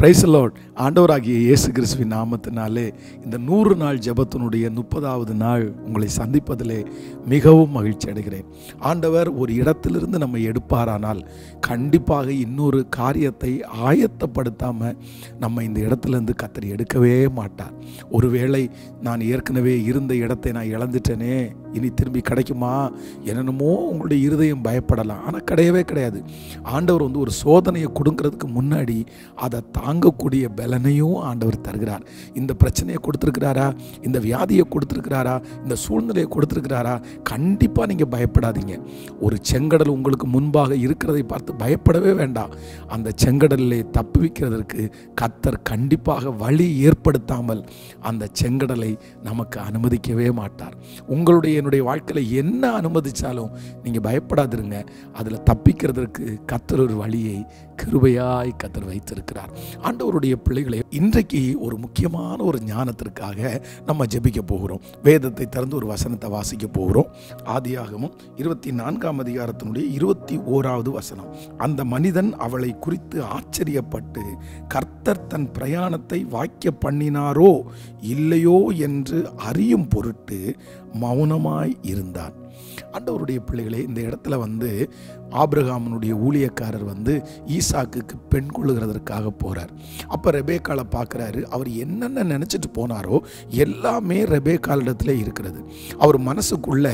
Price the Lord. ஆண்டவராகிய இயேசு கிறிஸ்துவின் நாமத்தினாலே இந்த 100 நாள் ஜெபத்தினுடைய 30வது நாள் உங்களை சந்திப்பதிலே மிகவும் மகிழ்ச்சி அடைகிறேன். ஆண்டவர் ஒரு இடத்திலிருந்து நம்ம எடுப்பாரானால் கண்டிப்பாக இன்னொரு காரியத்தை ஆயத்தப்படுத்தாமல் நம்ம இந்த இடத்துலேருந்து கர்த்தர் எடுக்கவே மாட்டார். ஒருவேளை நான் ஏற்கனவே இருந்த இடத்தை நான் இழந்துட்டேனே, இனி திரும்பி கிடைக்குமா என்னென்னமோ உங்களுடைய இருதயம் பயப்படலாம். ஆனால் கிடையவே கிடையாது. ஆண்டவர் ஒரு சோதனையை கொடுங்கிறதுக்கு முன்னாடி அதை தாங்கக்கூடிய பலனையும் ஆண்டவர் தருகிறார். இந்த பிரச்சனையை கொடுத்துருக்கிறாரா, இந்த வியாதியை கொடுத்துருக்கிறாரா, இந்த சூழ்நிலையை கொடுத்துருக்கிறாரா, கண்டிப்பாக நீங்கள் பயப்படாதீங்க. ஒரு செங்கடல் உங்களுக்கு முன்பாக இருக்கிறதை பார்த்து பயப்படவே வேண்டாம். அந்த செங்கடலிலே தப்புவிக்கிறதற்கு கர்த்தர் கண்டிப்பாக வழி ஏற்படுத்தாமல் அந்த செங்கடலை நமக்கு அனுமதிக்கவே மாட்டார். என்னுடைய வாழ்க்கையில் என்ன அனுமதிச்சாலும் நீங்கள் பயப்படாதிருங்க. அதில் தப்பிக்கிறதற்கு கர்த்தர் ஒரு வழியை கிருபையாய் கர்த்தர் வைத்திருக்கிறார். ஆண்டவருடைய பிள்ளைகளை இன்றைக்கு ஒரு முக்கியமான ஒரு ஞானத்திற்காக நம்ம ஜெபிக்க போகிறோம். வேதத்தை திறந்து ஒரு வசனத்தை வாசிக்க போகிறோம். ஆதியாகமம் 24ஆம் அதிகாரத்தினுடைய 21வது வசனம். அந்த மனிதன் அவளை குறித்து ஆச்சரியப்பட்டு கர்த்தர் தன் பிரயாணத்தை வாய்க்க பண்ணினாரோ இல்லையோ என்று அறியும் பொருட்டு மௌனமாய் இருந்தான். ஆண்டவருடைய பிள்ளைகளே, இந்த இடத்துல ஆபிரகாமனுடைய ஊழியக்காரர் ஈசாக்குக்கு பெண் கொள்ளுகிறதற்காக போகிறார். அப்போ ரெபேக்காலை பார்க்குறாரு. அவர் என்னென்ன நினச்சிட்டு போனாரோ எல்லாமே ரெபேக்காலிடத்துல இருக்கிறது. அவர் மனசுக்குள்ள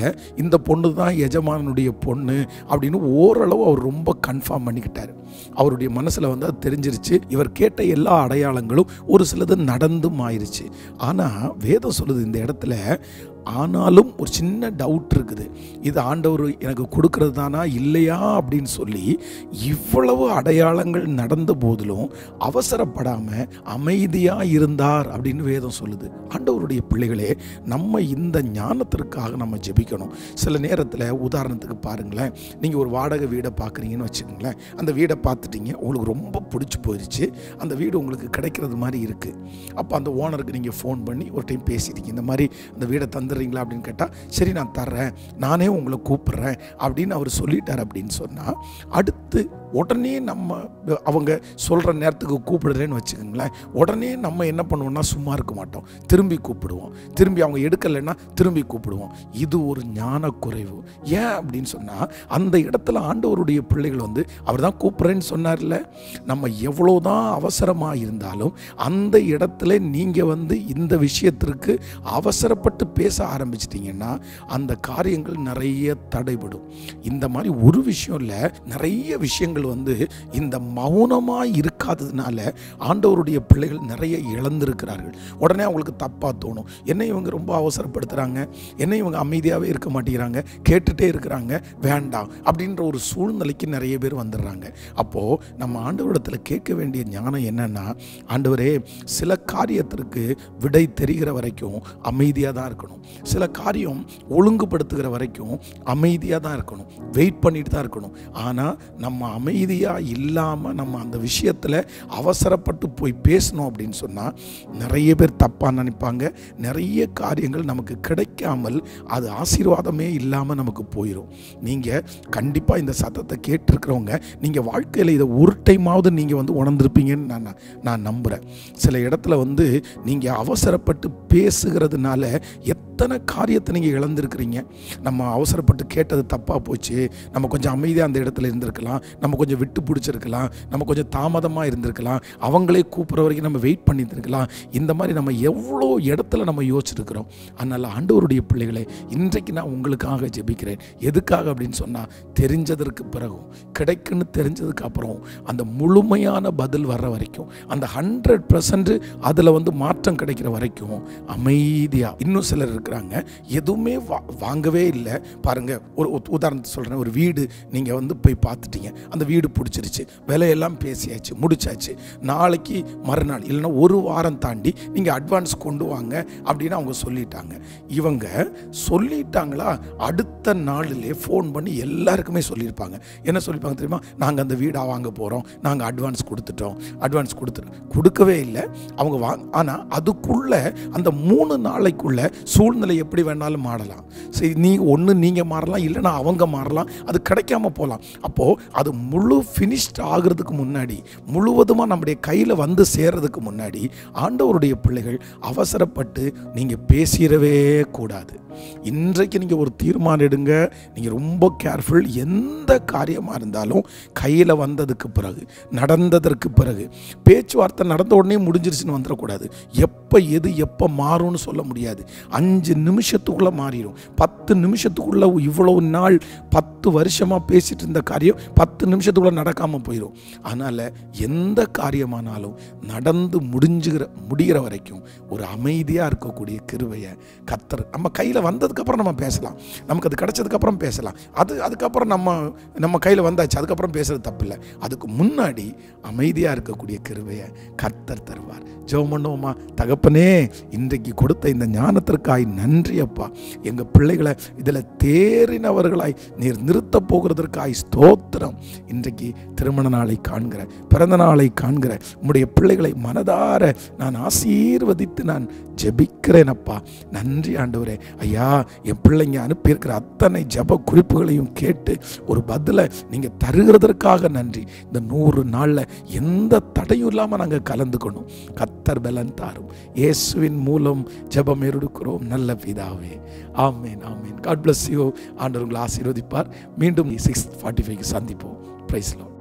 இந்த பொண்ணு தான் எஜமானனுடைய பொண்ணு அப்படின்னு ஓரளவு அவர் ரொம்ப கன்ஃபார்ம் பண்ணிக்கிட்டார். அவருடைய மனசில் அது தெரிஞ்சிருச்சு. இவர் கேட்ட எல்லா அடையாளங்களும் ஒரு சிலது நடந்தும் ஆயிடுச்சு. ஆனால் வேதம் சொல்லுது இந்த இடத்துல, ஆனாலும் ஒரு சின்ன டவுட் இருக்குது. இது ஆண்டவர் எனக்கு கொடுக்கறது தானா இல்லையா அப்படின்னு சொல்லி இவ்வளவு அடையாளங்கள் நடந்த போதிலும் அவசரப்படாமல் அமைதியாக இருந்தார் அப்படின்னு வேதம் சொல்லுது. ஆண்டவருடைய பிள்ளைகளே, நம்ம இந்த ஞானத்திற்காக நம்ம ஜெபிக்கணும். சில நேரத்தில் உதாரணத்துக்கு பாருங்களேன், நீங்கள் ஒரு வாடகை வீடை பார்க்குறீங்கன்னு வச்சுக்கோங்களேன். அந்த வீடை பார்த்துட்டீங்க, உங்களுக்கு ரொம்ப பிடிச்சி போயிடுச்சு. அந்த வீடு உங்களுக்கு கிடைக்கிறது மாதிரி இருக்குது. அப்போ அந்த ஓனருக்கு நீங்கள் ஃபோன் பண்ணி ஒரு டைம் பேசிட்டீங்க, இந்த மாதிரி அந்த வீடை தந்துடுறீங்களா அப்படின்னு கேட்டால், சரி நான் தர்றேன், நானே உங்களை கூப்பிட்றேன் அப்படின்னு அவர் சொல்லிட்டார். அப்படின்னு சொன்னால் அடுத்து உடனே அவங்க சொல்கிற நேரத்துக்கு கூப்பிடுறேன்னு வச்சுக்கோங்களேன். உடனே நம்ம என்ன பண்ணுவோம்னா சும்மா இருக்க மாட்டோம், திரும்பி கூப்பிடுவோம். திரும்பி அவங்க எடுக்கலைன்னா திரும்பி கூப்பிடுவோம். இது ஒரு ஞான குறைவு. ஏன் அப்படின்னு சொன்னால் அந்த இடத்துல ஆண்டவருடைய பிள்ளைகள் அவர் தான் கூப்பிட்றேன்னு சொன்னார்ல. நம்ம எவ்வளோதான் அவசரமாக இருந்தாலும் அந்த இடத்துல நீங்கள் இந்த விஷயத்திற்கு அவசரப்பட்டு பேச ஆரம்பிச்சிட்டிங்கன்னா அந்த காரியங்கள் நிறைய தடைபடும். இந்த மாதிரி ஒரு விஷயம் இல்லை, நிறைய விஷயங்கள் இந்த மௌனமாக இருக்காததுனால ஆண்டவருடைய பிள்ளைகள் நிறைய இழந்திருக்கிறார்கள். உடனே அவங்களுக்கு தப்பாக தோணும், என்ன இவங்க ரொம்ப அவசரப்படுத்துகிறாங்க, என்ன இவங்க அமைதியாகவே இருக்க மாட்டேங்கிறாங்க, கேட்டுகிட்டே இருக்கிறாங்க, வேண்டாம் அப்படின்ற ஒரு சூழ்நிலைக்கு நிறைய பேர் வந்துடுறாங்க. அப்போது நம்ம ஆண்டவரிடத்தில் கேட்க வேண்டிய ஞானம் என்னென்னா, ஆண்டவரே சில காரியத்திற்கு விடை தெரிகிற வரைக்கும் அமைதியாக தான் இருக்கணும். சில காரியம் ஒழுங்குபடுத்துகிற வரைக்கும் அமைதியாக தான் இருக்கணும், வெயிட் பண்ணிட்டு தான் இருக்கணும். ஆனால் நம்ம அமைதியாக இல்லாமல் நம்ம அந்த விஷயத்தில் அவசரப்பட்டு போய் பேசணும் அப்படின்னு சொன்னால் நிறைய பேர் தப்பாக நினைப்பாங்க. நிறைய காரியங்கள் நமக்கு கிடைக்காமல் அது ஆசீர்வாதமே இல்லாமல் நமக்கு போயிடும். நீங்கள் கண்டிப்பாக இந்த சத்தத்தை கேட்டிருக்கிறவங்க நீங்கள் வாழ்க்கையில் இதை ஒரு டைமாவது நீங்கள் உணர்ந்திருப்பீங்கன்னு நான் நம்புகிறேன். சில இடத்துல நீங்கள் அவசரப்பட்டு பேசுகிறதுனால எத்தனை காரியத்தை நீங்கள் இழந்திருக்கிறீங்க. நம்ம அவசரப்பட்டு கேட்டது தப்பாக போச்சு, நம்ம கொஞ்சம் அமைதியாக அந்த இடத்துல இருந்திருக்கலாம், நம்ம கொஞ்சம் விட்டு பிடிச்சிருக்கலாம், நம்ம கொஞ்சம் தாமதமாக இருந்திருக்கலாம், அவங்களே கூப்பிட்ற வரைக்கும் நம்ம வெயிட் பண்ணியிருக்கலாம். இந்த மாதிரி நம்ம எவ்வளோ இடத்துல நம்ம யோசிச்சிருக்கிறோம். அதனால் ஆண்டவருடைய பிள்ளைகளை இன்றைக்கு நான் உங்களுக்காக ஜெபிக்கிறேன். எதுக்காக அப்படின்னு சொன்னால், தெரிஞ்சதற்கு பிறகும் கிடைக்குன்னு தெரிஞ்சதுக்கு அப்புறம் அந்த முழுமையான பதில் வர்ற வரைக்கும், அந்த 100% அதில் மாற்றம் கிடைக்கிற வரைக்கும் அமைதியாக. இன்னும் சிலர் இருக்கிறாங்க எதுவுமே வாங்கவே இல்லை. பாருங்கள், ஒரு உதாரணத்தை சொல்கிறேன். ஒரு வீடு நீங்கள் போய் பார்த்துட்டீங்க, அந்த வீடு பிடிச்சிருச்சு, விலையெல்லாம் பேசியாச்சு, முடிச்சாச்சு. நாளைக்கு மறுநாள் இல்லைன்னா ஒரு வாரம் தாண்டி நீங்கள் அட்வான்ஸ் கொண்டு வாங்க அப்படின்னு அவங்க சொல்லிட்டாங்க. இவங்க சொல்லிட்டாங்களா, அடுத்த நாளிலே ஃபோன் பண்ணி எல்லாருக்குமே சொல்லியிருப்பாங்க. என்ன சொல்லியிருப்பாங்க தெரியுமா, நாங்கள் அந்த வீடாக வாங்க போகிறோம், நாங்கள் அட்வான்ஸ் கொடுத்துட்டோம். அட்வான்ஸ் கொடுக்கவே இல்லை அவங்க. ஆனால் அதுக்குள்ளே அந்த 3 நாளைக்குள்ளே சூழ்நிலை எப்படி வேணாலும் மாறலாம். சரி, நீங்கள் மாறலாம், இல்லைன்னா அவங்க மாறலாம், அது கிடைக்காம போகலாம். அப்போது அது முழு ஃபினிஷ்ட் ஆகிறதுக்கு முன்னாடி, முழுவதுமாக நம்முடைய கையில் வந்து சேர்றதுக்கு முன்னாடி ஆண்டவருடைய பிள்ளைகள் அவசரப்பட்டு நீங்கள் பேசிடவே கூடாது. இன்றைக்கு நீங்கள் ஒரு தீர்மானம் எடுங்க. நீங்கள் ரொம்ப கேர்ஃபுல். எந்த காரியமாக இருந்தாலும் கையில் வந்ததுக்கு பிறகு, நடந்ததற்கு பிறகு, பேச்சுவார்த்தை நடந்த உடனே முடிஞ்சிருச்சுன்னு வந்துடக்கூடாது. எப்போ மாறும்னு சொல்ல முடியாது. 5 நிமிஷத்துக்குள்ளே மாறிடும். 10 நிமிஷத்துக்குள்ளே இவ்வளவு நாள் 10 வருஷமாக பேசிட்டு இருந்த காரியம் 10 நிமிஷத்துக்குள்ளே நடக்காமல் போயிடும். அதனால் எந்த காரியமானாலும் நடந்து முடிகிற வரைக்கும் ஒரு அமைதியாக இருக்கக்கூடிய கிருபையை கர்த்தர் நம்ம கையில் வந்ததுக்கப்புறம் நம்ம பேசலாம். நமக்கு அது கிடைச்சதுக்கப்புறம் பேசலாம். அதுக்கப்புறம் நம்ம கையில் வந்தாச்சு, அதுக்கப்புறம் பேசுறது தப்பில்லை. அதுக்கு முன்னாடி அமைதியாக இருக்கக்கூடிய கிருபையை கர்த்தர் தருவார். ஜெபம் பண்ணுவோமா? தகப்பனே, இன்றைக்கு கொடுத்த இந்த ஞானத்திற்காய் நன்றி அப்பா. எங்கள் பிள்ளைகளை இதில் தேறினவர்களாய் நீர் நிறுத்த போகிறதற்காய் ஸ்தோத்திரம். இன்றைக்கு திருமண நாளை காண்கிற, பிறந்த நாளை காண்கிற உம்முடைய பிள்ளைகளை மனதார நான் ஆசீர்வதித்து நான் ஜெபிக்கிறேன் அப்பா. நன்றி ஆண்டவரே. ஐயா, என் பிள்ளைங்க அனுப்பியிருக்கிற அத்தனை ஜெப குறிப்புகளையும் கேட்டு ஒரு பதிலை நீங்கள் தருகிறதற்காக நன்றி. இந்த 100 நாளில் எந்த தடையும் இல்லாமல் நாங்கள் கலந்துக்கணும். கர்த்தர் பலன் தாரும். இயேசுவின் மூலம் ஜெபம் எடுக்கிறோம் நல்ல பிதாவே. Amen, amen. God bless you. ஆண்டவர் உங்களை ஆசீர்வதிப்பார். மீண்டும் 6:45 சந்திப்போம். Praise the Lord.